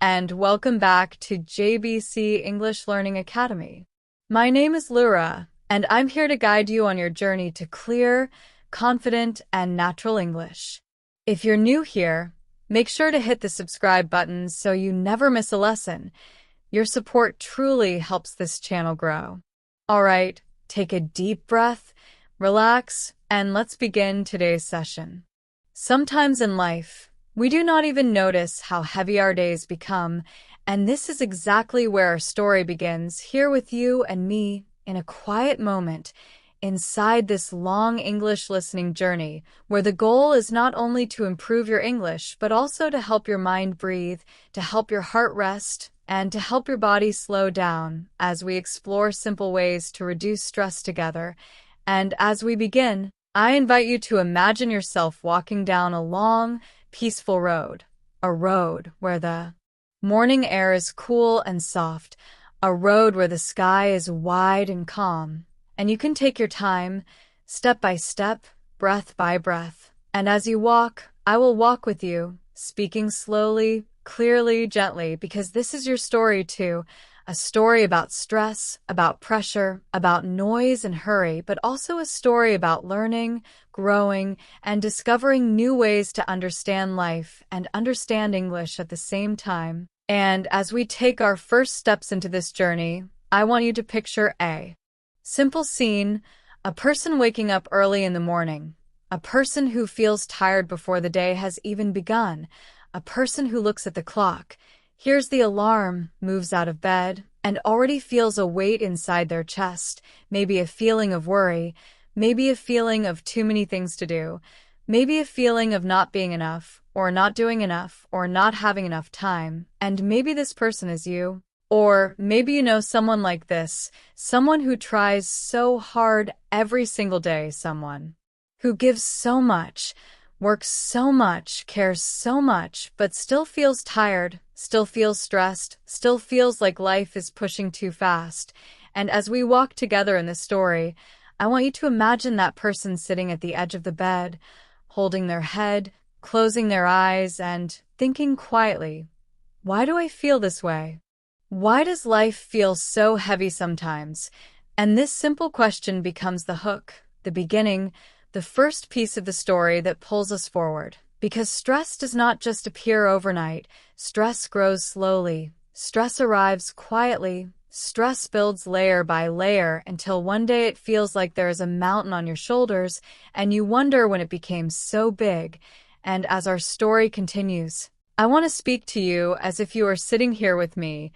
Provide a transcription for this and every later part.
and welcome back to JBC English Learning Academy. My name is Lura, and I'm here to guide you on your journey to clear, confident, and natural English. If you're new here, make sure to hit the subscribe button so you never miss a lesson. Your support truly helps this channel grow. All right, take a deep breath, relax, and let's begin today's session. Sometimes in life, we do not even notice how heavy our days become, and this is exactly where our story begins, here with you and me, in a quiet moment, inside this long English listening journey, where the goal is not only to improve your English, but also to help your mind breathe, to help your heart rest, and to help your body slow down as we explore simple ways to reduce stress together. And as we begin, I invite you to imagine yourself walking down a long, peaceful road, a road where the morning air is cool and soft, a road where the sky is wide and calm, and you can take your time, step by step, breath by breath. And as you walk, I will walk with you, speaking slowly, clearly, gently, because this is your story too. A story about stress, about pressure, about noise and hurry, but also a story about learning, growing, and discovering new ways to understand life and understand English at the same time. And as we take our first steps into this journey, I want you to picture a simple scene, a person waking up early in the morning, a person who feels tired before the day has even begun, a person who looks at the clock, hears the alarm, moves out of bed, and already feels a weight inside their chest, maybe a feeling of worry, maybe a feeling of too many things to do, maybe a feeling of not being enough, or not doing enough, or not having enough time, and maybe this person is you. Or maybe you know someone like this, someone who tries so hard every single day, someone who gives so much, works so much, cares so much, but still feels tired, still feels stressed, still feels like life is pushing too fast. And as we walk together in this story, I want you to imagine that person sitting at the edge of the bed, holding their head, closing their eyes, and thinking quietly, why do I feel this way? Why does life feel so heavy sometimes? And this simple question becomes the hook, the beginning, the first piece of the story that pulls us forward. Because stress does not just appear overnight. Stress grows slowly. Stress arrives quietly. Stress builds layer by layer until one day it feels like there is a mountain on your shoulders, and you wonder when it became so big. And as our story continues, I want to speak to you as if you are sitting here with me,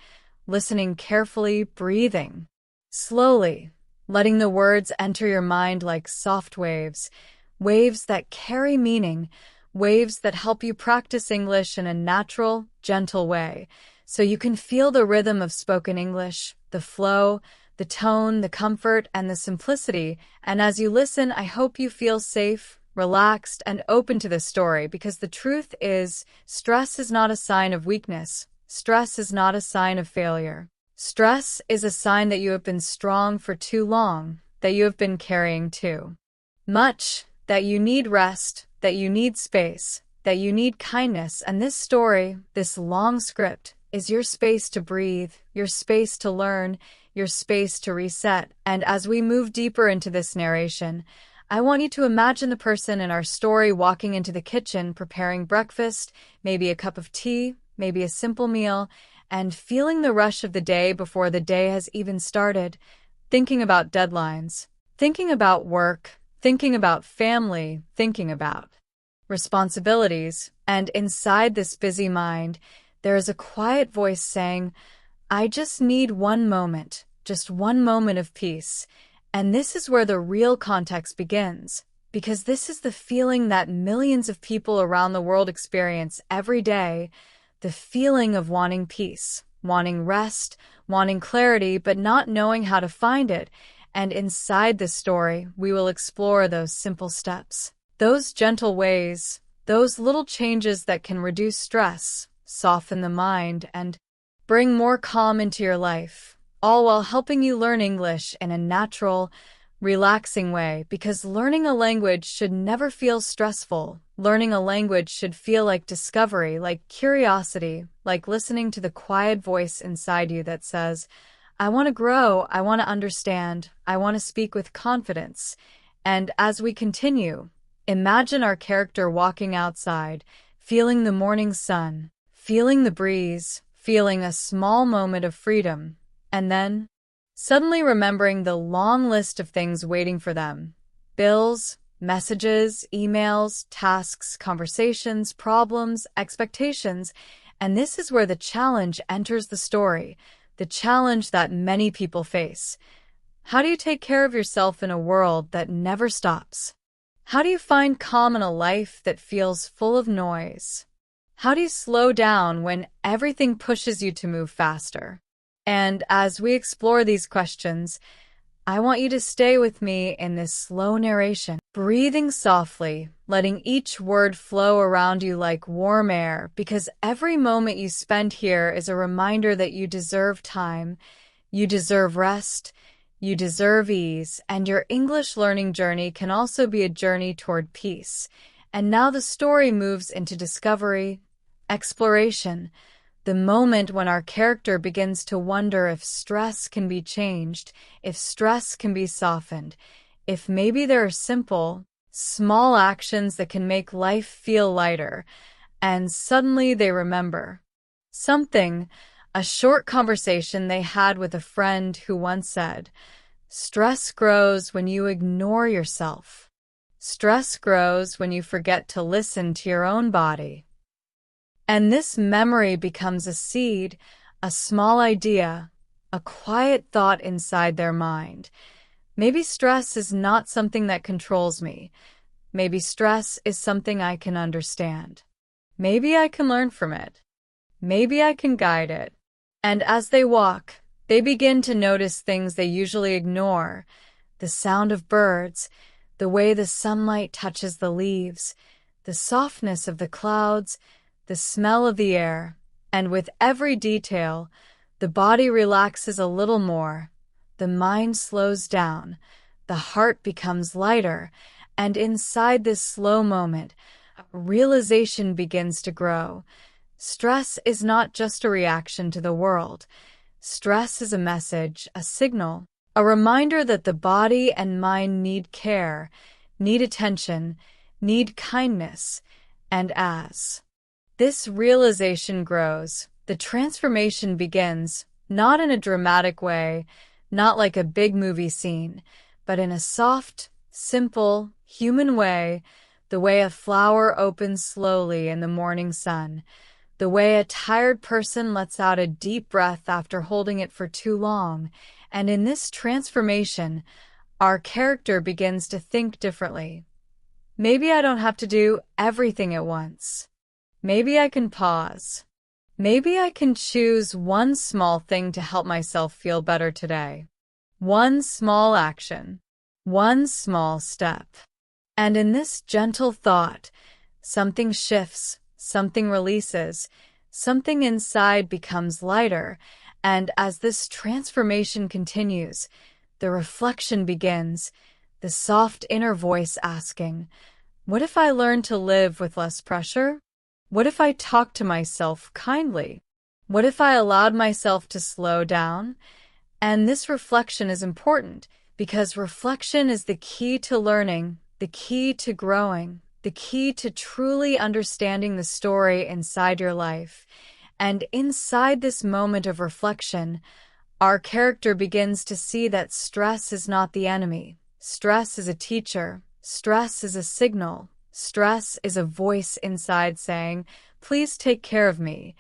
listening carefully, breathing slowly, letting the words enter your mind like soft waves, waves that carry meaning, waves that help you practice English in a natural, gentle way, so you can feel the rhythm of spoken English, the flow, the tone, the comfort, and the simplicity. And as you listen, I hope you feel safe, relaxed, and open to this story, because the truth is, stress is not a sign of weakness. Stress is not a sign of failure. Stress is a sign that you have been strong for too long, that you have been carrying too much, that you need rest, that you need space, that you need kindness. And this story, this long script, is your space to breathe, your space to learn, your space to reset. And as we move deeper into this narration, I want you to imagine the person in our story walking into the kitchen, preparing breakfast, maybe a cup of tea, maybe a simple meal, and feeling the rush of the day before the day has even started, thinking about deadlines, thinking about work, thinking about family, thinking about responsibilities. And inside this busy mind, there is a quiet voice saying, I just need one moment, just one moment of peace. And this is where the real context begins, because this is the feeling that millions of people around the world experience every day, the feeling of wanting peace, wanting rest, wanting clarity, but not knowing how to find it. And inside this story, we will explore those simple steps, those gentle ways, those little changes that can reduce stress, soften the mind, and bring more calm into your life, all while helping you learn English in a natural, relaxing way, because learning a language should never feel stressful. Learning a language should feel like discovery, like curiosity, like listening to the quiet voice inside you that says, I want to grow, I want to understand, I want to speak with confidence. And as we continue, imagine our character walking outside, feeling the morning sun, feeling the breeze, feeling a small moment of freedom, and then suddenly remembering the long list of things waiting for them. Bills, messages, emails, tasks, conversations, problems, expectations. And this is where the challenge enters the story, the challenge that many people face. How do you take care of yourself in a world that never stops? How do you find calm in a life that feels full of noise? How do you slow down when everything pushes you to move faster? And as we explore these questions, I want you to stay with me in this slow narration, breathing softly, letting each word flow around you like warm air, because every moment you spend here is a reminder that you deserve time, you deserve rest, you deserve ease, and your English learning journey can also be a journey toward peace. And now the story moves into discovery, exploration, the moment when our character begins to wonder if stress can be changed, if stress can be softened, if maybe there are simple, small actions that can make life feel lighter. And suddenly they remember something, a short conversation they had with a friend who once said, stress grows when you ignore yourself. Stress grows when you forget to listen to your own body. And this memory becomes a seed, a small idea, a quiet thought inside their mind. Maybe stress is not something that controls me. Maybe stress is something I can understand. Maybe I can learn from it. Maybe I can guide it. And as they walk, they begin to notice things they usually ignore. The sound of birds, the way the sunlight touches the leaves, the softness of the clouds, the smell of the air, and with every detail, the body relaxes a little more, the mind slows down, the heart becomes lighter, and inside this slow moment, realization begins to grow. Stress is not just a reaction to the world. Stress is a message, a signal, a reminder that the body and mind need care, need attention, need kindness, and as this realization grows, the transformation begins, not in a dramatic way, not like a big movie scene, but in a soft, simple, human way, the way a flower opens slowly in the morning sun, the way a tired person lets out a deep breath after holding it for too long. And in this transformation, our character begins to think differently. Maybe I don't have to do everything at once. Maybe I can pause. Maybe I can choose one small thing to help myself feel better today. One small action. One small step. And in this gentle thought, something shifts, something releases, something inside becomes lighter, and as this transformation continues, the reflection begins, the soft inner voice asking, what if I learned to live with less pressure? What if I talked to myself kindly? What if I allowed myself to slow down? And this reflection is important because reflection is the key to learning, the key to growing, the key to truly understanding the story inside your life. And inside this moment of reflection, our character begins to see that stress is not the enemy. Stress is a teacher. Stress is a signal. Stress is a voice inside saying, please take care of me.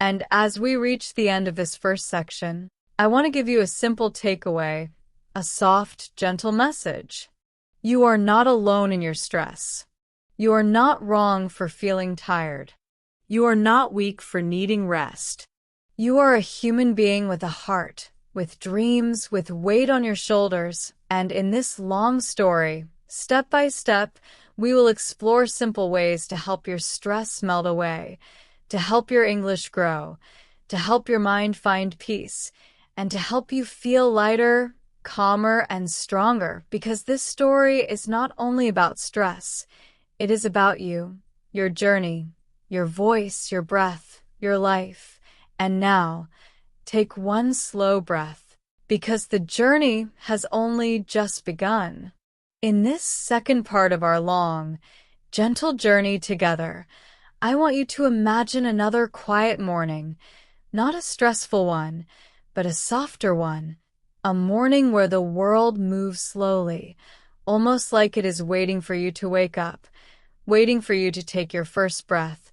And as we reach the end of this first section, I want to give you a simple takeaway, a soft, gentle message. You are not alone in your stress. You are not wrong for feeling tired. You are not weak for needing rest. You are a human being with a heart, with dreams, with weight on your shoulders, and in this long story, step by step, we will explore simple ways to help your stress melt away, to help your English grow, to help your mind find peace, and to help you feel lighter, calmer, and stronger, because this story is not only about stress, it is about you, your journey, your voice, your breath, your life. And now, take one slow breath, because the journey has only just begun. In this second part of our long, gentle journey together, I want you to imagine another quiet morning, not a stressful one, but a softer one, a morning where the world moves slowly, almost like it is waiting for you to wake up, waiting for you to take your first breath,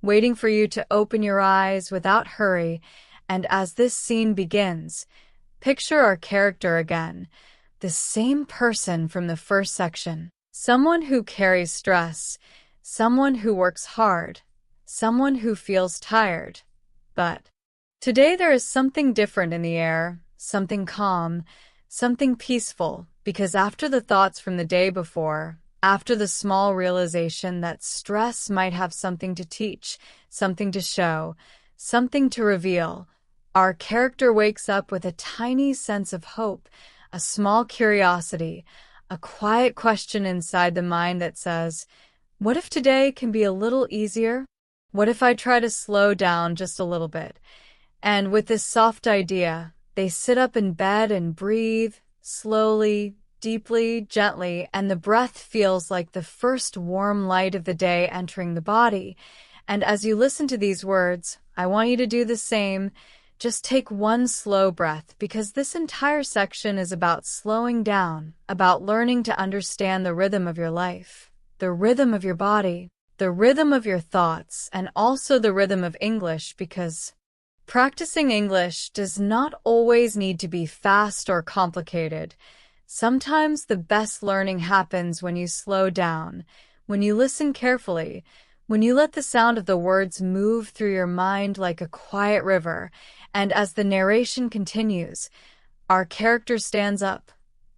waiting for you to open your eyes without hurry. And as this scene begins, picture our character again, the same person from the first section, someone who carries stress, someone who works hard, someone who feels tired. But today there is something different in the air, something calm, something peaceful, because after the thoughts from the day before, after the small realization that stress might have something to teach, something to show, something to reveal, our character wakes up with a tiny sense of hope, a small curiosity, a quiet question inside the mind that says, what if today can be a little easier? What if I try to slow down just a little bit? And with this soft idea, they sit up in bed and breathe, slowly, deeply, gently, and the breath feels like the first warm light of the day entering the body. And as you listen to these words, I want you to do the same. Just take one slow breath, because this entire section is about slowing down, about learning to understand the rhythm of your life, the rhythm of your body, the rhythm of your thoughts, and also the rhythm of English, because practicing English does not always need to be fast or complicated. Sometimes the best learning happens when you slow down, when you listen carefully, when you let the sound of the words move through your mind like a quiet river. And as the narration continues, our character stands up,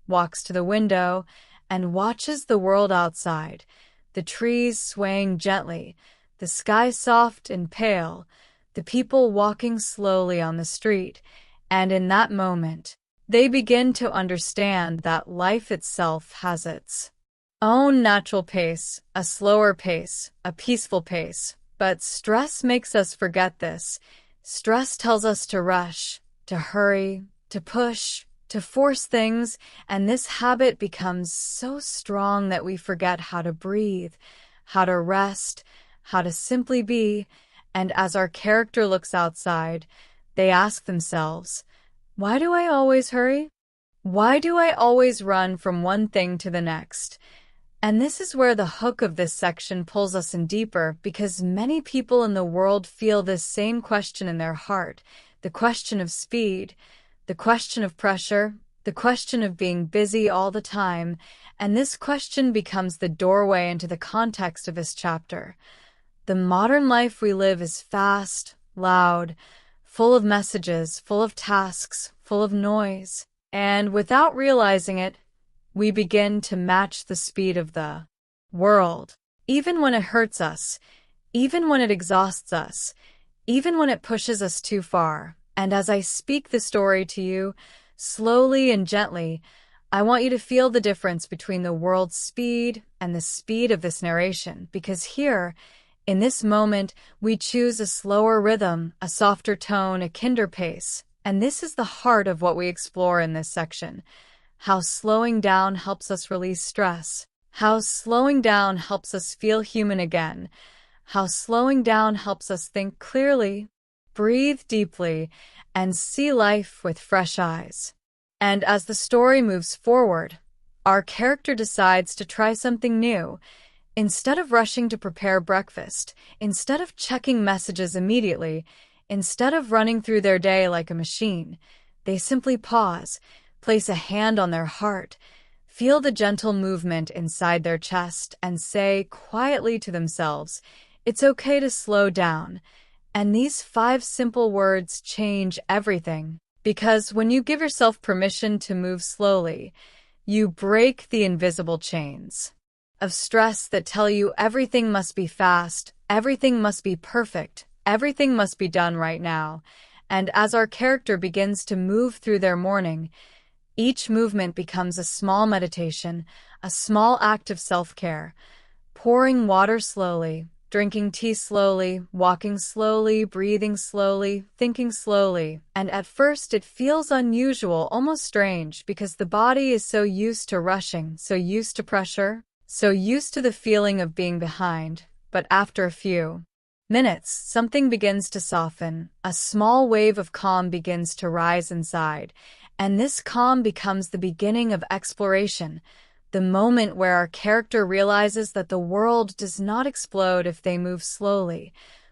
walks to the window, and watches the world outside, the trees swaying gently, the sky soft and pale, the people walking slowly on the street. And in that moment, they begin to understand that life itself has its own natural pace, a slower pace, a peaceful pace. But stress makes us forget this. Stress tells us to rush, to hurry, to push, to force things, and this habit becomes so strong that we forget how to breathe, how to rest, how to simply be. And as our character looks outside, they ask themselves, why do I always hurry? Why do I always run from one thing to the next? And this is where the hook of this section pulls us in deeper, because many people in the world feel this same question in their heart, the question of speed, the question of pressure, the question of being busy all the time, and this question becomes the doorway into the context of this chapter. The modern life we live is fast, loud, full of messages, full of tasks, full of noise, and without realizing it, we begin to match the speed of the world. Even when it hurts us, even when it exhausts us, even when it pushes us too far. And as I speak the story to you, slowly and gently, I want you to feel the difference between the world's speed and the speed of this narration, because here, in this moment, we choose a slower rhythm, a softer tone, a kinder pace. And this is the heart of what we explore in this section. How slowing down helps us release stress, how slowing down helps us feel human again, how slowing down helps us think clearly, breathe deeply, and see life with fresh eyes. And as the story moves forward, our character decides to try something new. Instead of rushing to prepare breakfast, instead of checking messages immediately, instead of running through their day like a machine, they simply pause, place a hand on their heart, feel the gentle movement inside their chest, and say quietly to themselves, it's okay to slow down. And these 5 simple words change everything. Because when you give yourself permission to move slowly, you break the invisible chains of stress that tell you everything must be fast, everything must be perfect, everything must be done right now. And as our character begins to move through their morning, Each movement becomes a small meditation, a small act of self-care. Pouring water slowly, drinking tea slowly, walking slowly, breathing slowly, thinking slowly. And at first it feels unusual, almost strange, because the body is so used to rushing, so used to pressure, so used to the feeling of being behind. But after a few minutes, something begins to soften. A small wave of calm begins to rise inside. And this calm becomes the beginning of exploration, the moment where our character realizes that the world does not explode if they move slowly.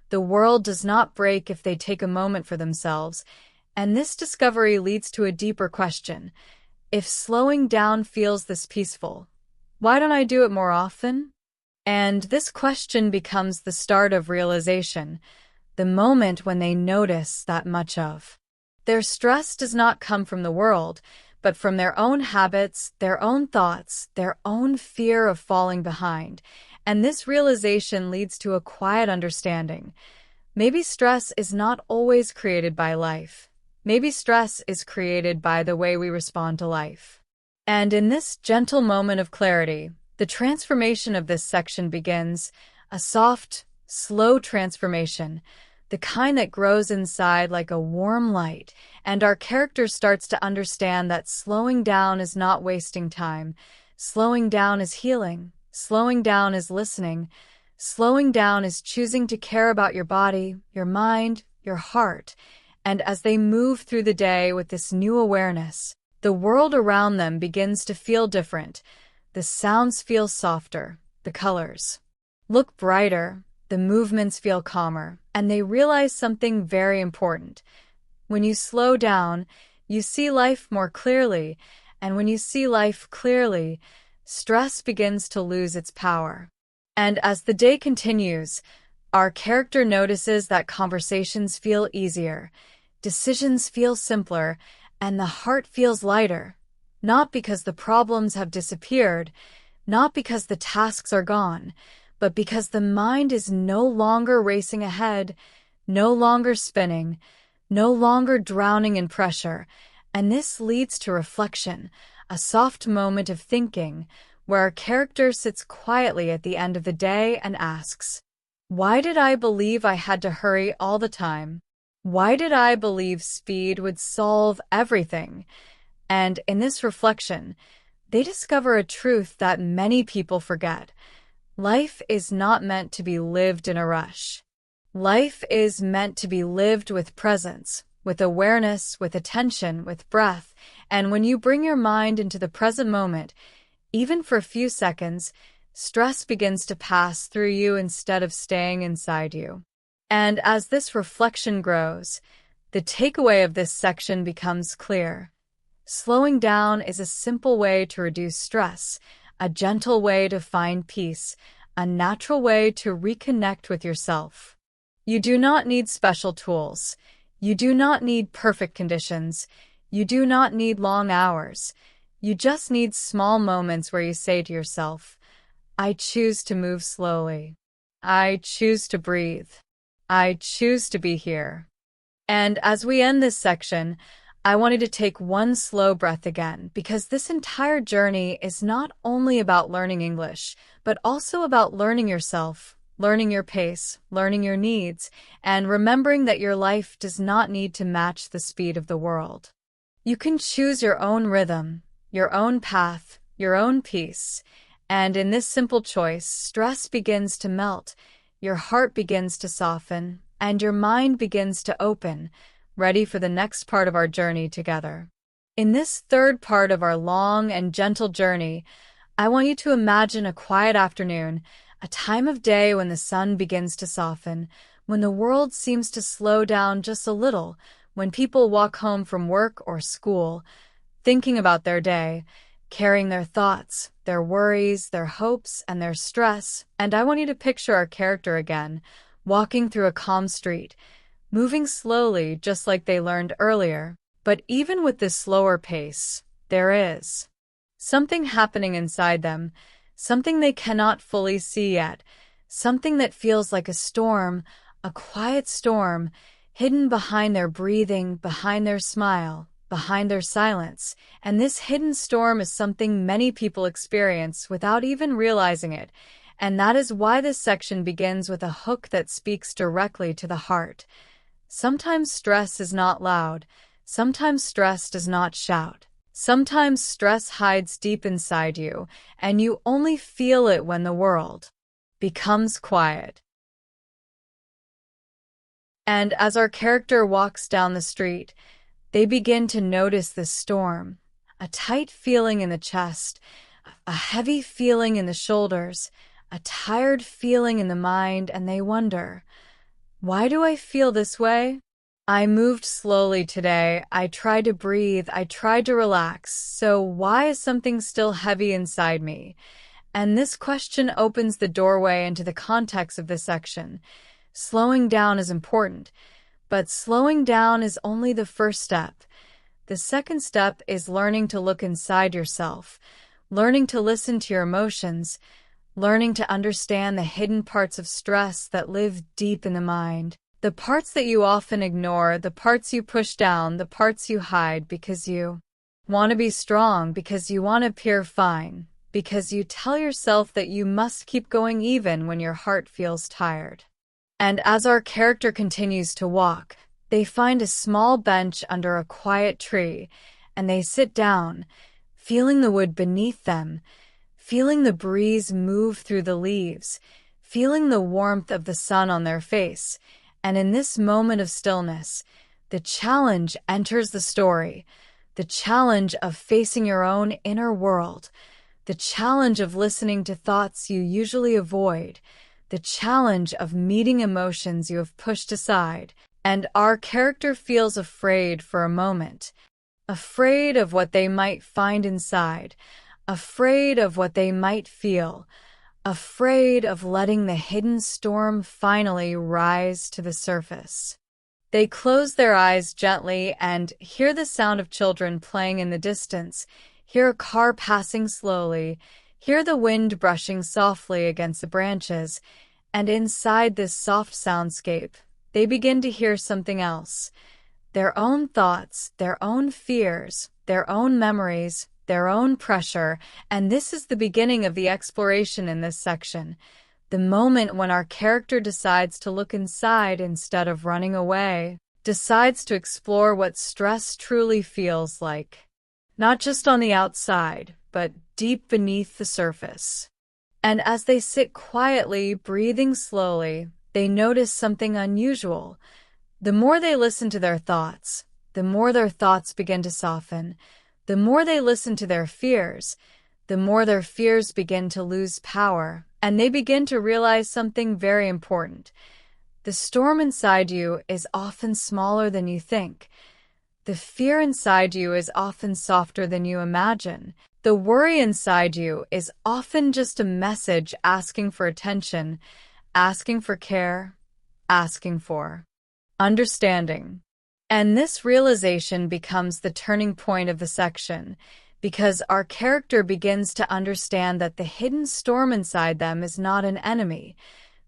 The world does not break if they take a moment for themselves. And this discovery leads to a deeper question. If slowing down feels this peaceful, why don't I do it more often? And this question becomes the start of realization, the moment when they notice that much of their stress does not come from the world, but from their own habits, their own thoughts, their own fear of falling behind. And this realization leads to a quiet understanding. Maybe stress is not always created by life. Maybe stress is created by the way we respond to life. And in this gentle moment of clarity, the transformation of this section begins, a soft, slow transformation, the kind that grows inside like a warm light, and our character starts to understand that slowing down is not wasting time. Slowing down is healing. Slowing down is listening. Slowing down is choosing to care about your body, your mind, your heart. And as they move through the day with this new awareness, the world around them begins to feel different. The sounds feel softer, the colors look brighter, the movements feel calmer, and they realize something very important. When you slow down, you see life more clearly, and when you see life clearly, stress begins to lose its power. And as the day continues, our character notices that conversations feel easier, decisions feel simpler, and the heart feels lighter. Not because the problems have disappeared, not because the tasks are gone, but because the mind is no longer racing ahead, no longer spinning, no longer drowning in pressure. And this leads to reflection, a soft moment of thinking, where our character sits quietly at the end of the day and asks, why did I believe I had to hurry all the time? Why did I believe speed would solve everything? And in this reflection, they discover a truth that many people forget. Life is not meant to be lived in a rush. Life is meant to be lived with presence, with awareness, with attention, with breath. And when you bring your mind into the present moment, even for a few seconds, stress begins to pass through you instead of staying inside you. And as this reflection grows, the takeaway of this section becomes clear. Slowing down is a simple way to reduce stress, a gentle way to find peace, a natural way to reconnect with yourself. You do not need special tools. You do not need perfect conditions. You do not need long hours. You just need small moments where you say to yourself, I choose to move slowly. I choose to breathe. I choose to be here. And as we end this section, I wanted to take one slow breath again, because this entire journey is not only about learning English, but also about learning yourself, learning your pace, learning your needs, and remembering that your life does not need to match the speed of the world. You can choose your own rhythm, your own path, your own peace, and in this simple choice, stress begins to melt, your heart begins to soften, and your mind begins to open, ready for the next part of our journey together. In this third part of our long and gentle journey, I want you to imagine a quiet afternoon, a time of day when the sun begins to soften, when the world seems to slow down just a little, when people walk home from work or school, thinking about their day, carrying their thoughts, their worries, their hopes, and their stress. And I want you to picture our character again, walking through a calm street, moving slowly just like they learned earlier. But even with this slower pace, there is something happening inside them, something they cannot fully see yet, something that feels like a storm, a quiet storm, hidden behind their breathing, behind their smile, behind their silence, and this hidden storm is something many people experience without even realizing it, and that is why this section begins with a hook that speaks directly to the heart. Sometimes stress is not loud. Sometimes stress does not shout. Sometimes stress hides deep inside you, and you only feel it when the world becomes quiet. And as our character walks down the street, they begin to notice this storm, a tight feeling in the chest, a heavy feeling in the shoulders, a tired feeling in the mind, and they wonder, why do I feel this way? I moved slowly today. I tried to breathe. I tried to relax. So why is something still heavy inside me? And this question opens the doorway into the context of this section. Slowing down is important, but slowing down is only the first step. The second step is learning to look inside yourself, learning to listen to your emotions, learning to understand the hidden parts of stress that live deep in the mind. The parts that you often ignore, the parts you push down, the parts you hide because you want to be strong, because you want to appear fine, because you tell yourself that you must keep going even when your heart feels tired. And as our character continues to walk, they find a small bench under a quiet tree, and they sit down, feeling the wood beneath them, feeling the breeze move through the leaves, feeling the warmth of the sun on their face. And in this moment of stillness, the challenge enters the story, the challenge of facing your own inner world, the challenge of listening to thoughts you usually avoid, the challenge of meeting emotions you have pushed aside. And our character feels afraid for a moment, afraid of what they might find inside, afraid of what they might feel, afraid of letting the hidden storm finally rise to the surface. They close their eyes gently and hear the sound of children playing in the distance, hear a car passing slowly, hear the wind brushing softly against the branches, and inside this soft soundscape, they begin to hear something else. Their own thoughts, their own fears, their own memories, their own pressure, and this is the beginning of the exploration in this section, the moment when our character decides to look inside instead of running away, decides to explore what stress truly feels like, not just on the outside, but deep beneath the surface. And as they sit quietly, breathing slowly, they notice something unusual. The more they listen to their thoughts, the more their thoughts begin to soften. The more they listen to their fears, the more their fears begin to lose power, and they begin to realize something very important. The storm inside you is often smaller than you think. The fear inside you is often softer than you imagine. The worry inside you is often just a message asking for attention, asking for care, asking for understanding. And this realization becomes the turning point of the section, because our character begins to understand that the hidden storm inside them is not an enemy,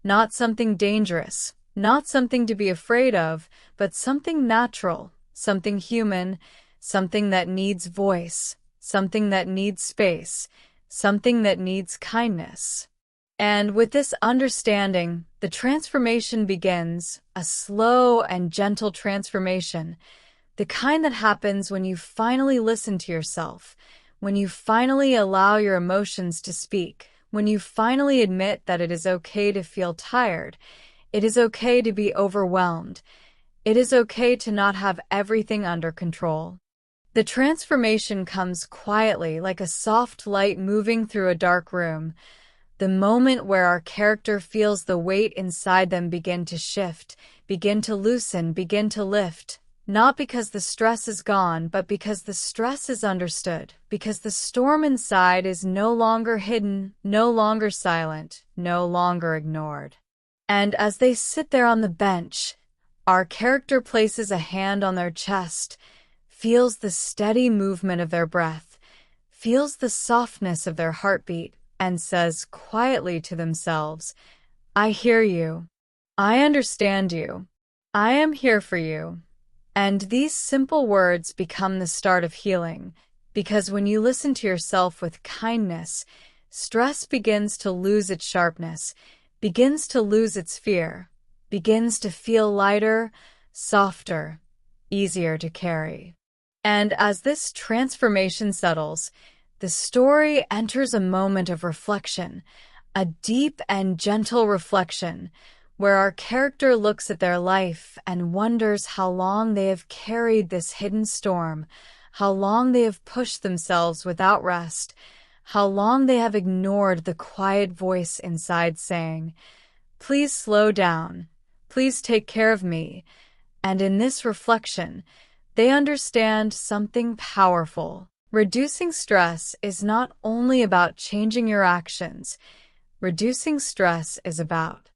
not something dangerous, not something to be afraid of, but something natural, something human, something that needs voice, something that needs space, something that needs kindness. And with this understanding, the transformation begins, a slow and gentle transformation, the kind that happens when you finally listen to yourself, when you finally allow your emotions to speak, when you finally admit that it is okay to feel tired, it is okay to be overwhelmed, it is okay to not have everything under control. The transformation comes quietly, like a soft light moving through a dark room, the moment where our character feels the weight inside them begin to shift, begin to loosen, begin to lift, not because the stress is gone, but because the stress is understood, because the storm inside is no longer hidden, no longer silent, no longer ignored. And as they sit there on the bench, our character places a hand on their chest, feels the steady movement of their breath, feels the softness of their heartbeat, and says quietly to themselves, I hear you. I understand you. I am here for you. And these simple words become the start of healing, because when you listen to yourself with kindness, stress begins to lose its sharpness, begins to lose its fear, begins to feel lighter, softer, easier to carry. And as this transformation settles, the story enters a moment of reflection, a deep and gentle reflection, where our character looks at their life and wonders how long they have carried this hidden storm, how long they have pushed themselves without rest, how long they have ignored the quiet voice inside saying, "Please slow down, please take care of me." And in this reflection, they understand something powerful. Reducing stress is not only about changing your actions. Reducing stress is about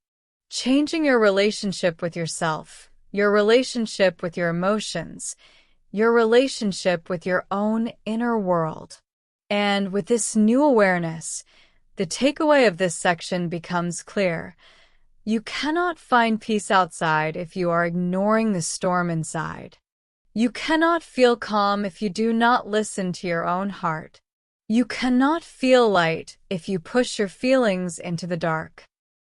changing your relationship with yourself, your relationship with your emotions, your relationship with your own inner world. And with this new awareness, the takeaway of this section becomes clear. You cannot find peace outside if you are ignoring the storm inside. You cannot feel calm if you do not listen to your own heart. You cannot feel light if you push your feelings into the dark.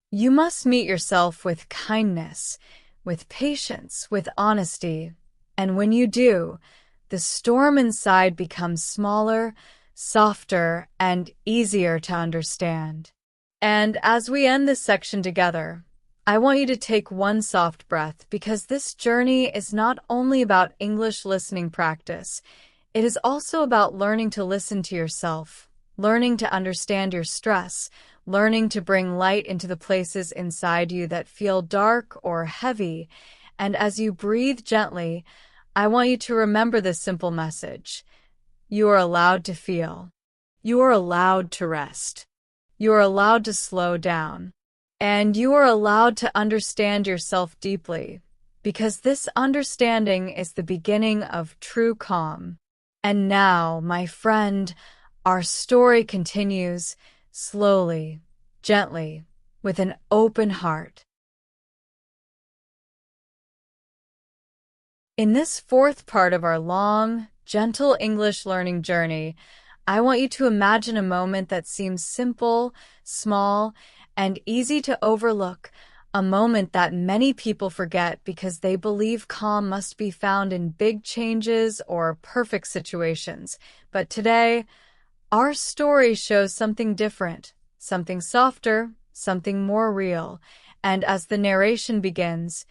You must meet yourself with kindness, with patience, with honesty, and when you do, the storm inside becomes smaller, softer, and easier to understand. And as we end this section together, I want you to take one soft breath, because this journey is not only about English listening practice, it is also about learning to listen to yourself, learning to understand your stress, learning to bring light into the places inside you that feel dark or heavy. And as you breathe gently, I want you to remember this simple message. You are allowed to feel. You are allowed to rest. You are allowed to slow down. And you are allowed to understand yourself deeply, because this understanding is the beginning of true calm. And now, my friend, our story continues slowly, gently, with an open heart. In this fourth part of our long, gentle English learning journey, I want you to imagine a moment that seems simple, small, and easy to overlook, a moment that many people forget because they believe calm must be found in big changes or perfect situations. But today, our story shows something different, something softer, something more real. And as the narration begins,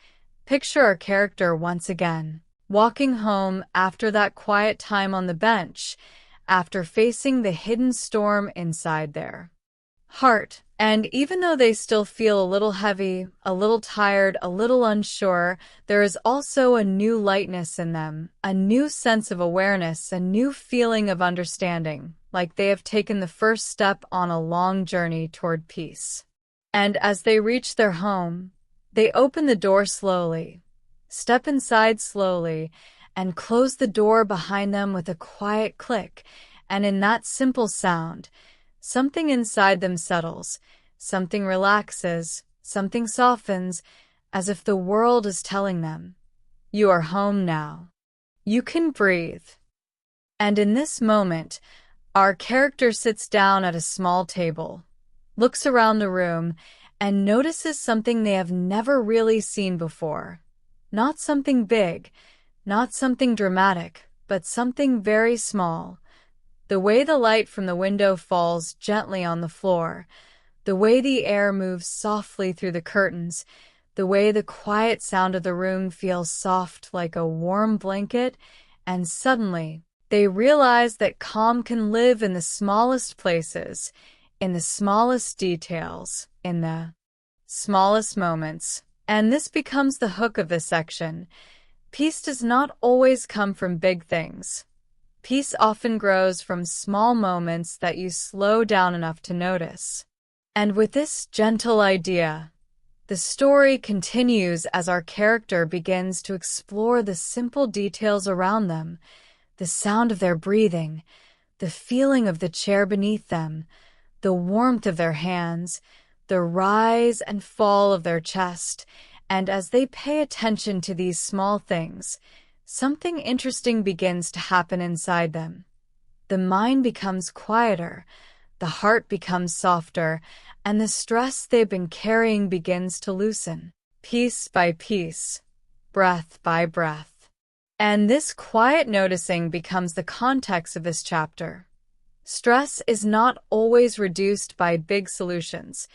picture our character once again, walking home after that quiet time on the bench, after facing the hidden storm inside their heart. And even though they still feel a little heavy, a little tired, a little unsure, there is also a new lightness in them, a new sense of awareness, a new feeling of understanding, like they have taken the first step on a long journey toward peace. And as they reach their home, they open the door slowly, step inside slowly, and close the door behind them with a quiet click. And in that simple sound, something inside them settles, something relaxes, something softens, as if the world is telling them, "You are home now. You can breathe." And in this moment, our character sits down at a small table, looks around the room, and notices something they have never really seen before. Not something big, not something dramatic, but something very small. The way the light from the window falls gently on the floor, the way the air moves softly through the curtains, the way the quiet sound of the room feels soft like a warm blanket, and suddenly they realize that calm can live in the smallest places, in the smallest details, in the smallest moments. And this becomes the hook of this section. Peace does not always come from big things. Peace often grows from small moments that you slow down enough to notice. And with this gentle idea, the story continues as our character begins to explore the simple details around them, the sound of their breathing, the feeling of the chair beneath them, the warmth of their hands, the rise and fall of their chest. And as they pay attention to these small things, something interesting begins to happen inside them. The mind becomes quieter, the heart becomes softer, and the stress they've been carrying begins to loosen, piece by piece, breath by breath. And this quiet noticing becomes the context of this chapter. Stress is not always reduced by big solutions.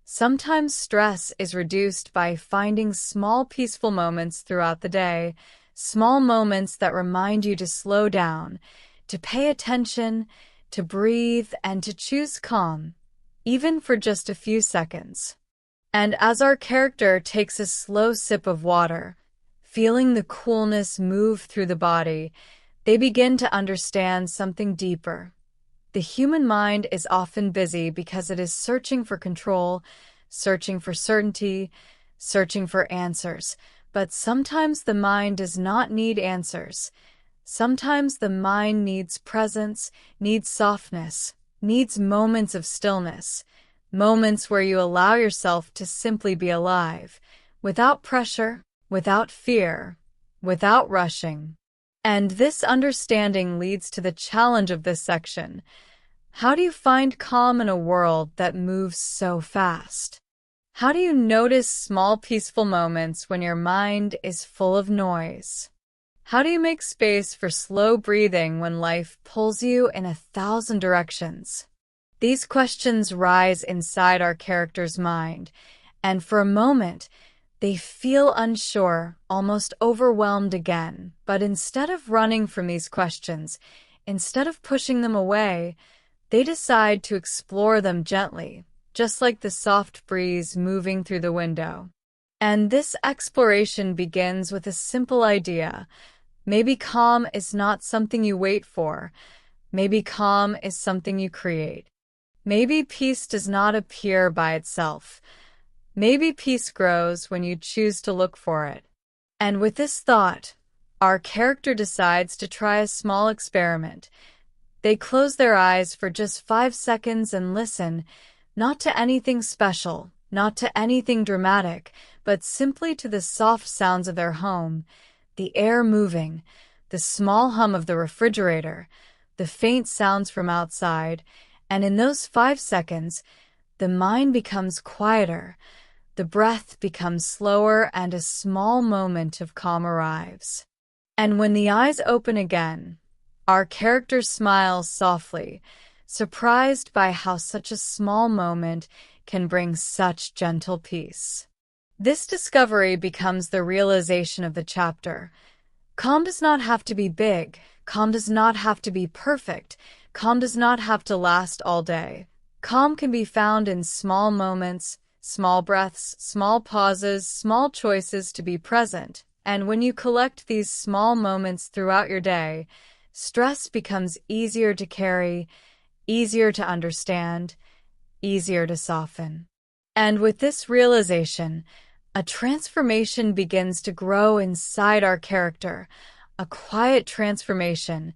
Sometimes stress is reduced by finding small peaceful moments throughout the day, small moments that remind you to slow down, to pay attention, to breathe, and to choose calm, even for just a few seconds. And as our character takes a slow sip of water, feeling the coolness move through the body, they begin to understand something deeper. The human mind is often busy because it is searching for control, searching for certainty, searching for answers. But sometimes the mind does not need answers. Sometimes the mind needs presence, needs softness, needs moments of stillness, moments where you allow yourself to simply be alive, without pressure, without fear, without rushing. And this understanding leads to the challenge of this section. How do you find calm in a world that moves so fast? How do you notice small peaceful moments when your mind is full of noise? How do you make space for slow breathing when life pulls you in 1,000 directions? These questions rise inside our character's mind, and for a moment, they feel unsure, almost overwhelmed again. But instead of running from these questions, instead of pushing them away, they decide to explore them gently, just like the soft breeze moving through the window. And this exploration begins with a simple idea. Maybe calm is not something you wait for. Maybe calm is something you create. Maybe peace does not appear by itself. Maybe peace grows when you choose to look for it. And with this thought, our character decides to try a small experiment. They close their eyes for just 5 seconds and listen, not to anything special, not to anything dramatic, but simply to the soft sounds of their home, the air moving, the small hum of the refrigerator, the faint sounds from outside, and in those 5 seconds, the mind becomes quieter, the breath becomes slower, and a small moment of calm arrives. And when the eyes open again, our character smiles softly, surprised by how such a small moment can bring such gentle peace. This discovery becomes the realization of the chapter. Calm does not have to be big. Calm does not have to be perfect. Calm does not have to last all day. Calm can be found in small moments, small breaths, small pauses, small choices to be present. And when you collect these small moments throughout your day, stress becomes easier to carry, easier to understand, easier to soften. And with this realization, a transformation begins to grow inside our character, a quiet transformation,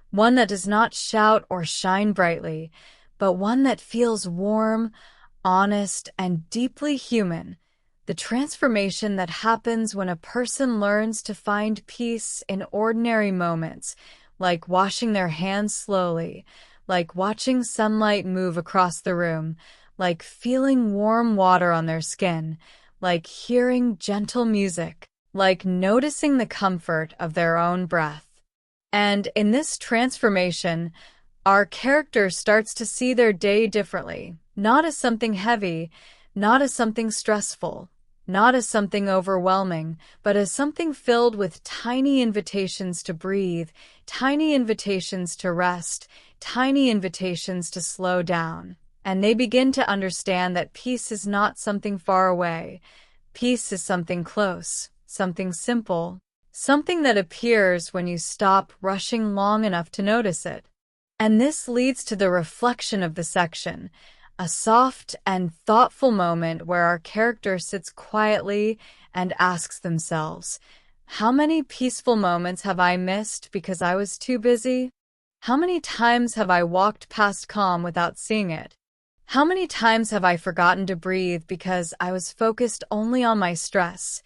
one that does not shout or shine brightly, but one that feels warm, honest, and deeply human. The transformation that happens when a person learns to find peace in ordinary moments, like washing their hands slowly, like watching sunlight move across the room, like feeling warm water on their skin, like hearing gentle music, like noticing the comfort of their own breath. And in this transformation, our character starts to see their day differently, not as something heavy, not as something stressful, not as something overwhelming, but as something filled with tiny invitations to breathe, tiny invitations to rest, tiny invitations to slow down. And they begin to understand that peace is not something far away. Peace is something close, something simple, something that appears when you stop rushing long enough to notice it. And this leads to the reflection of the section, a soft and thoughtful moment where our character sits quietly and asks themselves, how many peaceful moments have I missed because I was too busy? How many times have I walked past calm without seeing it? How many times have I forgotten to breathe because I was focused only on my stress?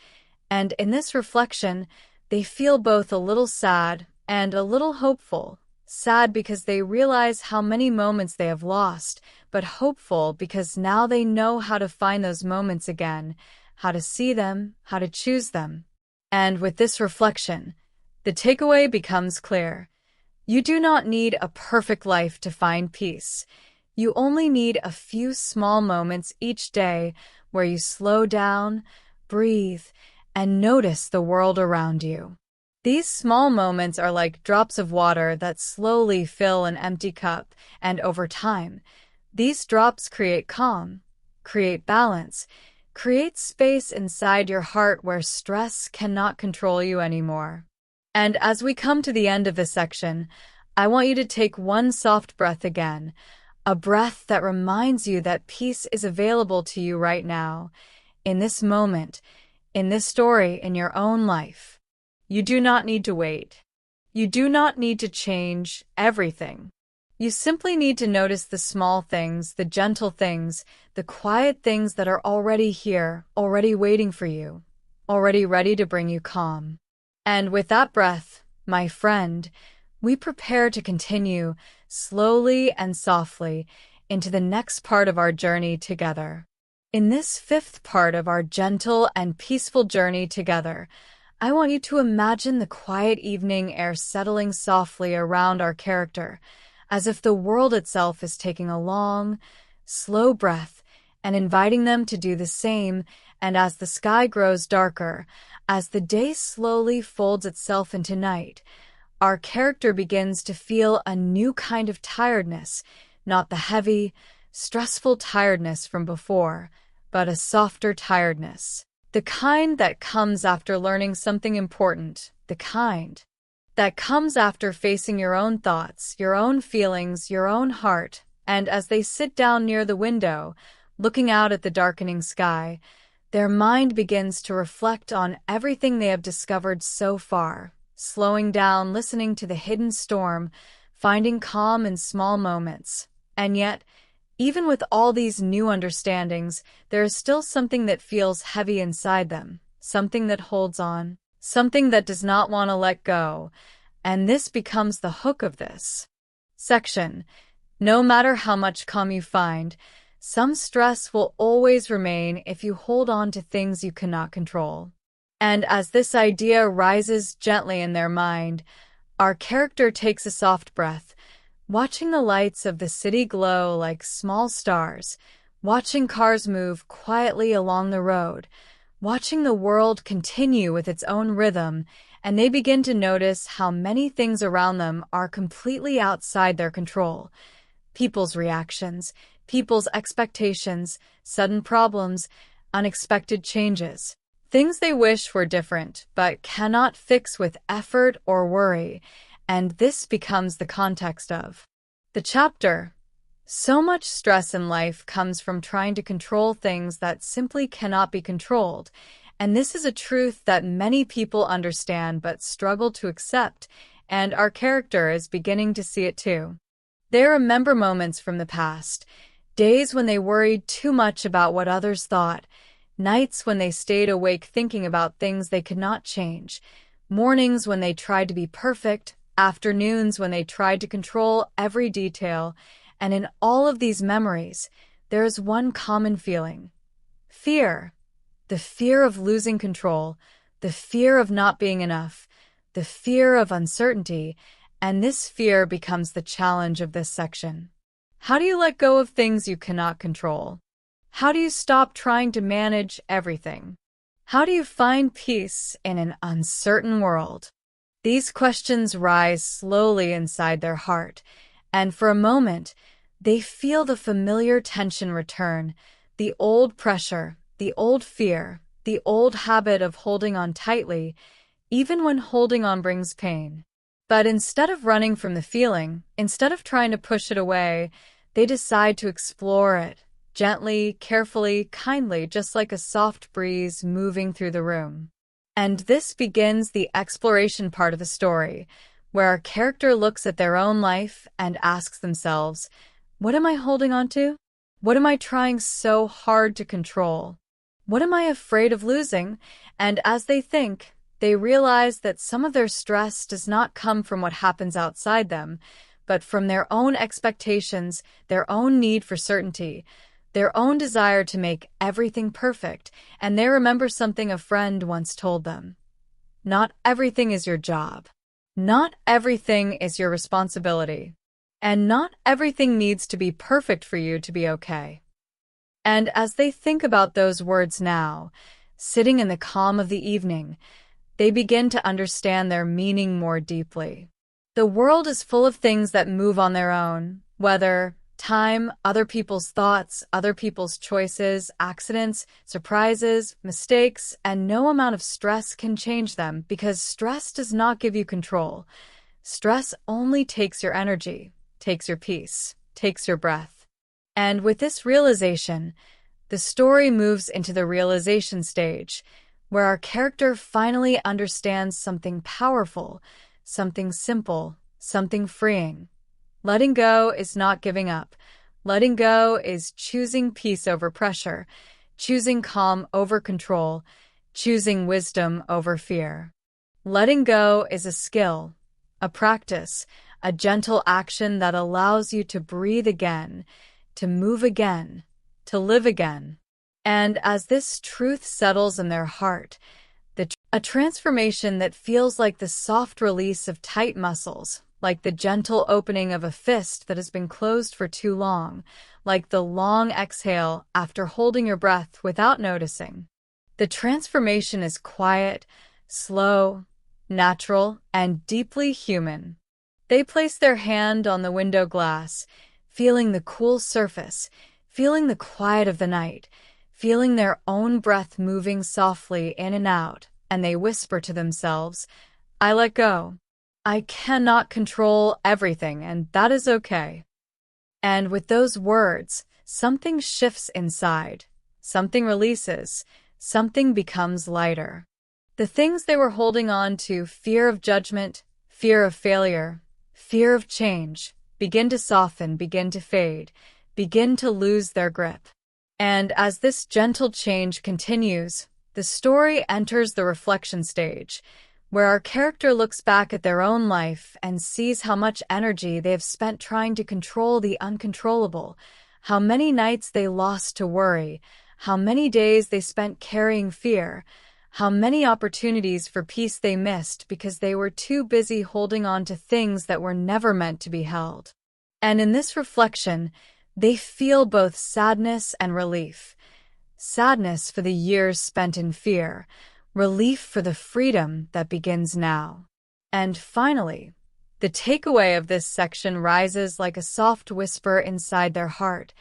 And in this reflection, They feel both a little sad and a little hopeful. Sad because they realize how many moments they have lost, but hopeful because now they know how to find those moments again, how to see them, how to choose them. And with this reflection, the takeaway becomes clear. You do not need a perfect life to find peace. You only need a few small moments each day where you slow down, breathe, and notice the world around you. These small moments are like drops of water that slowly fill an empty cup, and over time, these drops create calm, create balance, create space inside your heart where stress cannot control you anymore. And as we come to the end of this section, I want you to take one soft breath again, a breath that reminds you that peace is available to you right now, in this moment, in this story, in your own life. You do not need to wait. You do not need to change everything. You simply need to notice the small things, the gentle things, the quiet things that are already here, already waiting for you, already ready to bring you calm. And with that breath, my friend, we prepare to continue slowly and softly into the next part of our journey together. In this fifth part of our gentle and peaceful journey together, I want you to imagine the quiet evening air settling softly around our character, as if the world itself is taking a long, slow breath and inviting them to do the same. And as the sky grows darker, as the day slowly folds itself into night, our character begins to feel a new kind of tiredness, not the heavy, stressful tiredness from before, but a softer tiredness. The kind that comes after learning something important, the kind that comes after facing your own thoughts, your own feelings, your own heart, and as they sit down near the window, looking out at the darkening sky, their mind begins to reflect on everything they have discovered so far, slowing down, listening to the hidden storm, finding calm in small moments. And yet, even with all these new understandings, there is still something that feels heavy inside them, something that holds on, something that does not want to let go. And this becomes the hook of this section. No matter how much calm you find, some stress will always remain if you hold on to things you cannot control. And as this idea rises gently in their mind, our character takes a soft breath, watching the lights of the city glow like small stars, watching cars move quietly along the road, watching the world continue with its own rhythm, and they begin to notice how many things around them are completely outside their control. People's reactions, people's expectations, sudden problems, unexpected changes. Things they wish were different, but cannot fix with effort or worry. And this becomes the context of the chapter. So much stress in life comes from trying to control things that simply cannot be controlled, and this is a truth that many people understand but struggle to accept, and our character is beginning to see it too. They remember moments from the past, days when they worried too much about what others thought, nights when they stayed awake thinking about things they could not change, mornings when they tried to be perfect, afternoons when they tried to control every detail, and in all of these memories, there is one common feeling: fear. The fear of losing control, the fear of not being enough, the fear of uncertainty, and this fear becomes the challenge of this section. How do you let go of things you cannot control? How do you stop trying to manage everything? How do you find peace in an uncertain world? These questions rise slowly inside their heart, and for a moment, they feel the familiar tension return, the old pressure, the old fear, the old habit of holding on tightly, even when holding on brings pain. But instead of running from the feeling, instead of trying to push it away, they decide to explore it, gently, carefully, kindly, just like a soft breeze moving through the room. And this begins the exploration part of the story, where our character looks at their own life and asks themselves, what am I holding on to? What am I trying so hard to control? What am I afraid of losing? And as they think, They realize that some of their stress does not come from what happens outside them, but from their own expectations, their own need for certainty, their own desire to make everything perfect, and they remember something a friend once told them. Not everything is your job. Not everything is your responsibility. And not everything needs to be perfect for you to be okay. And as they think about those words now, sitting in the calm of the evening, they begin to understand their meaning more deeply. The world is full of things that move on their own, weather, time, other people's thoughts, other people's choices, accidents, surprises, mistakes, and no amount of stress can change them because stress does not give you control. Stress only takes your energy, takes your peace, takes your breath. And with this realization, the story moves into the realization stage, where our character finally understands something powerful, something simple, something freeing. Letting go is not giving up. Letting go is choosing peace over pressure, choosing calm over control, choosing wisdom over fear. Letting go is a skill, a practice, a gentle action that allows you to breathe again, to move again, to live again. And as this truth settles in their heart, a transformation that feels like the soft release of tight muscles, like the gentle opening of a fist that has been closed for too long, like the long exhale after holding your breath without noticing. The transformation is quiet, slow, natural, and deeply human. They place their hand on the window glass, feeling the cool surface, feeling the quiet of the night, feeling their own breath moving softly in and out, and they whisper to themselves, "I let go. I cannot control everything, and that is okay." And with those words, something shifts inside, something releases, something becomes lighter. The things they were holding on to, fear of judgment, fear of failure, fear of change, begin to soften, begin to fade, begin to lose their grip. And as this gentle change continues, the story enters the reflection stage, where our character looks back at their own life and sees how much energy they have spent trying to control the uncontrollable, how many nights they lost to worry, how many days they spent carrying fear, how many opportunities for peace they missed because they were too busy holding on to things that were never meant to be held. And in this reflection, they feel both sadness and relief. Sadness for the years spent in fear, relief for the freedom that begins now. And finally, the takeaway of this section rises like a soft whisper inside their heart.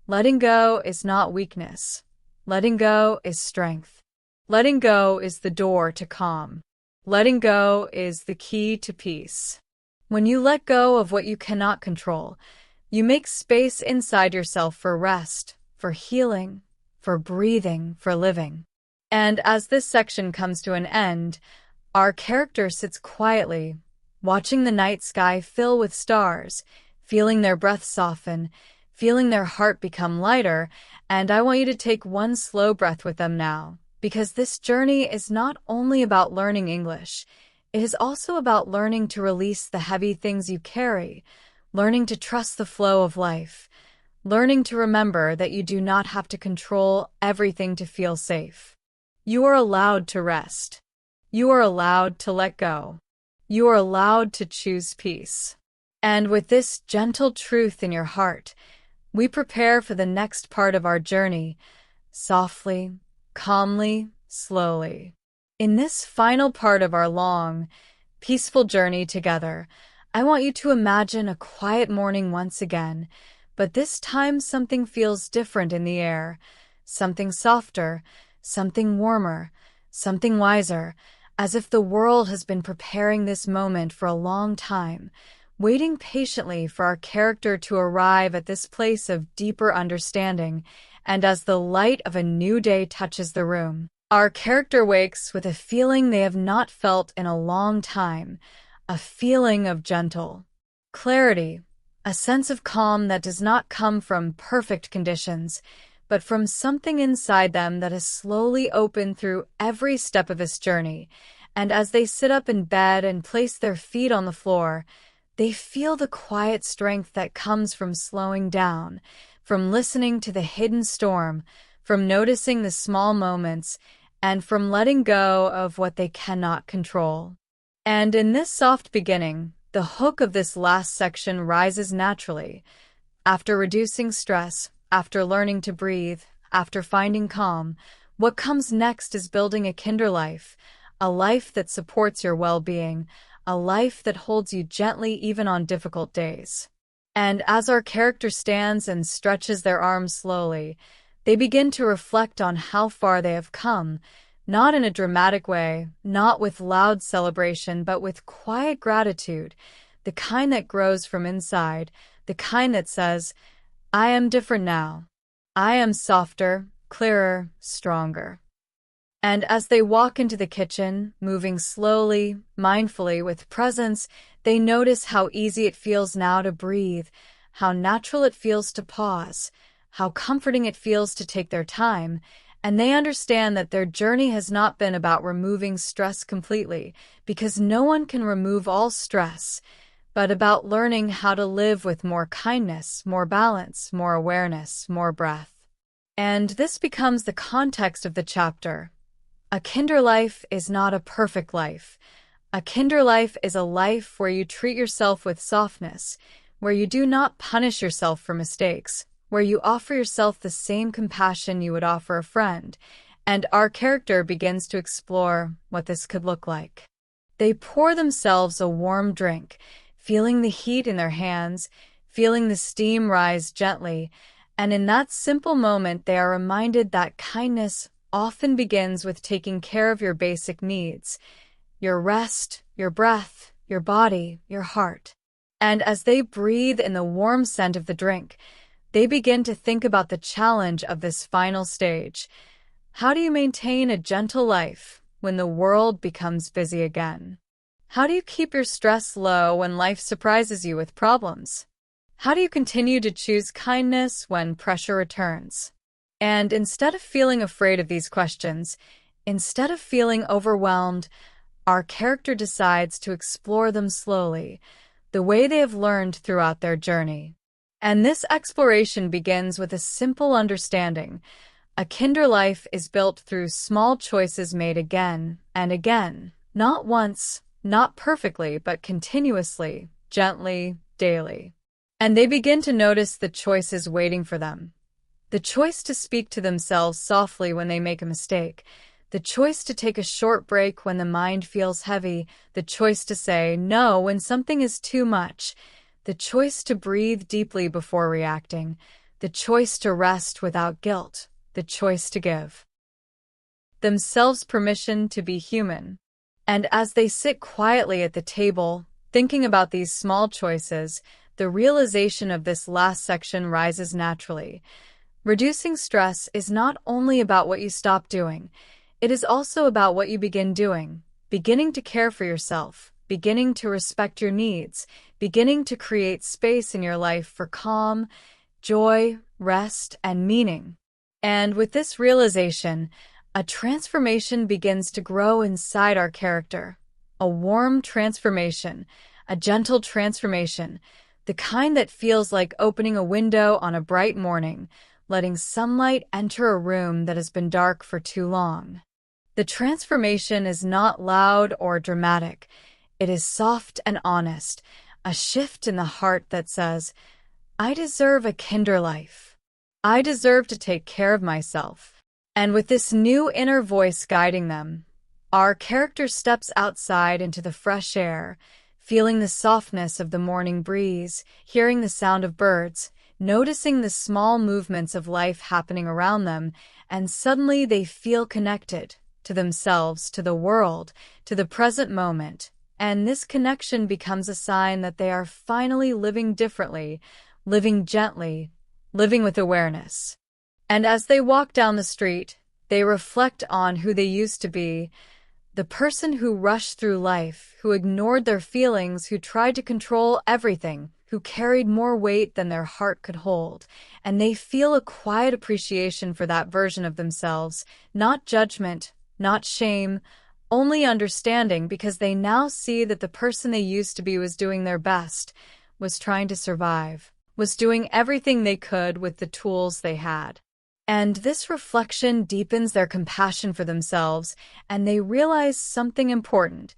Letting go is not weakness. Letting go is strength. Letting go is the door to calm. Letting go is the key to peace. When you let go of what you cannot control, you make space inside yourself for rest, for healing, for breathing, for living. And as this section comes to an end, our character sits quietly, watching the night sky fill with stars, feeling their breath soften, feeling their heart become lighter, and I want you to take one slow breath with them now, because this journey is not only about learning English, it is also about learning to release the heavy things you carry, learning to trust the flow of life, learning to remember that you do not have to control everything to feel safe. You are allowed to rest. You are allowed to let go. You are allowed to choose peace. And with this gentle truth in your heart, we prepare for the next part of our journey, softly, calmly, slowly. In this final part of our long, peaceful journey together, I want you to imagine a quiet morning once again, but this time something feels different in the air, something softer, something warmer, something wiser, as if the world has been preparing this moment for a long time, waiting patiently for our character to arrive at this place of deeper understanding, and as the light of a new day touches the room, our character wakes with a feeling they have not felt in a long time, a feeling of gentle clarity, a sense of calm that does not come from perfect conditions, but from something inside them that has slowly opened through every step of this journey. And as they sit up in bed and place their feet on the floor, they feel the quiet strength that comes from slowing down, from listening to the hidden storm, from noticing the small moments, and from letting go of what they cannot control. And in this soft beginning, the hook of this last section rises naturally. After reducing stress, after learning to breathe, after finding calm, what comes next is building a kinder life, a life that supports your well-being, a life that holds you gently even on difficult days. And as our character stands and stretches their arms slowly, they begin to reflect on how far they have come, not in a dramatic way, not with loud celebration, but with quiet gratitude, the kind that grows from inside, the kind that says, I am different now. I am softer, clearer, stronger. And as they walk into the kitchen, moving slowly, mindfully, with presence, they notice how easy it feels now to breathe, how natural it feels to pause, how comforting it feels to take their time, and they understand that their journey has not been about removing stress completely, because no one can remove all stress, but about learning how to live with more kindness, more balance, more awareness, more breath. And this becomes the context of the chapter. A kinder life is not a perfect life. A kinder life is a life where you treat yourself with softness, where you do not punish yourself for mistakes, where you offer yourself the same compassion you would offer a friend, and our character begins to explore what this could look like. They pour themselves a warm drink, feeling the heat in their hands, feeling the steam rise gently, and in that simple moment they are reminded that kindness often begins with taking care of your basic needs, your rest, your breath, your body, your heart. And as they breathe in the warm scent of the drink, they begin to think about the challenge of this final stage. How do you maintain a gentle life when the world becomes busy again? How do you keep your stress low when life surprises you with problems? How do you continue to choose kindness when pressure returns? And instead of feeling afraid of these questions, instead of feeling overwhelmed, our character decides to explore them slowly, the way they have learned throughout their journey. And this exploration begins with a simple understanding. A kinder life is built through small choices made again and again, not once, not perfectly, but continuously, gently, daily. And they begin to notice the choices waiting for them. The choice to speak to themselves softly when they make a mistake, the choice to take a short break when the mind feels heavy, the choice to say no when something is too much, the choice to breathe deeply before reacting, the choice to rest without guilt, the choice to give themselves permission to be human. And as they sit quietly at the table, thinking about these small choices, the realization of this last section rises naturally. Reducing stress is not only about what you stop doing, it is also about what you begin doing, beginning to care for yourself, beginning to respect your needs, beginning to create space in your life for calm, joy, rest, and meaning. And with this realization, a transformation begins to grow inside our character. A warm transformation, a gentle transformation, the kind that feels like opening a window on a bright morning, letting sunlight enter a room that has been dark for too long. The transformation is not loud or dramatic. It is soft and honest, a shift in the heart that says, I deserve a kinder life. I deserve to take care of myself. And with this new inner voice guiding them, our character steps outside into the fresh air, feeling the softness of the morning breeze, hearing the sound of birds, noticing the small movements of life happening around them, and suddenly they feel connected to themselves, to the world, to the present moment. And this connection becomes a sign that they are finally living differently, living gently, living with awareness. And as they walk down the street, they reflect on who they used to be, the person who rushed through life, who ignored their feelings, who tried to control everything, who carried more weight than their heart could hold. And they feel a quiet appreciation for that version of themselves, not judgment, not shame, only understanding because they now see that the person they used to be was doing their best, was trying to survive, was doing everything they could with the tools they had. And this reflection deepens their compassion for themselves, and they realize something important.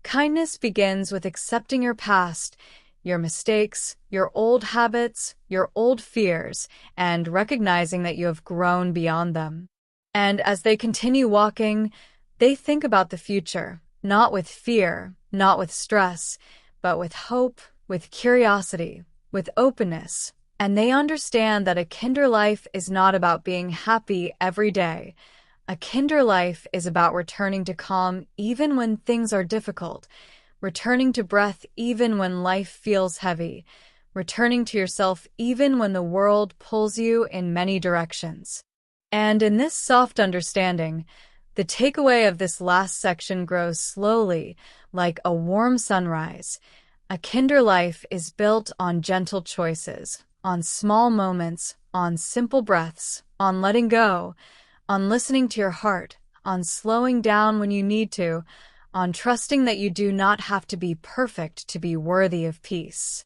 Kindness begins with accepting your past, your mistakes, your old habits, your old fears, and recognizing that you have grown beyond them. And as they continue walking, they think about the future, not with fear, not with stress, but with hope, with curiosity, with openness. And they understand that a kinder life is not about being happy every day. A kinder life is about returning to calm even when things are difficult, returning to breath even when life feels heavy, returning to yourself even when the world pulls you in many directions. And in this soft understanding, the takeaway of this last section grows slowly, like a warm sunrise. A kinder life is built on gentle choices, on small moments, on simple breaths, on letting go, on listening to your heart, on slowing down when you need to, on trusting that you do not have to be perfect to be worthy of peace.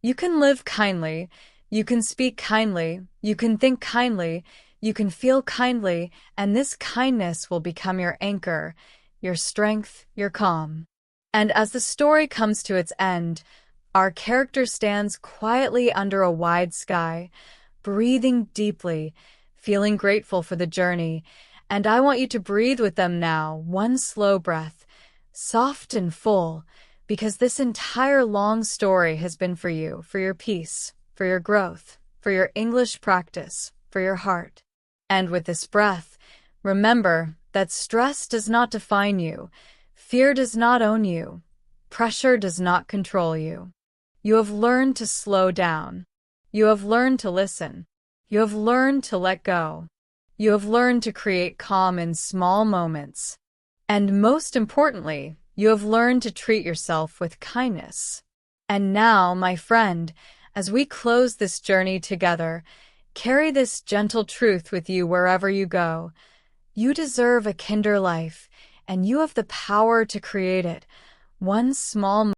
You can live kindly, you can speak kindly, you can think kindly, you can feel kindly, and this kindness will become your anchor, your strength, your calm. And as the story comes to its end, our character stands quietly under a wide sky, breathing deeply, feeling grateful for the journey, and I want you to breathe with them now, one slow breath, soft and full, because this entire long story has been for you, for your peace, for your growth, for your English practice, for your heart. And with this breath, remember that stress does not define you, fear does not own you, pressure does not control you. You have learned to slow down. You have learned to listen. You have learned to let go. You have learned to create calm in small moments. And most importantly, you have learned to treat yourself with kindness. And now, my friend, as we close this journey together, carry this gentle truth with you wherever you go. You deserve a kinder life, and you have the power to create it. One small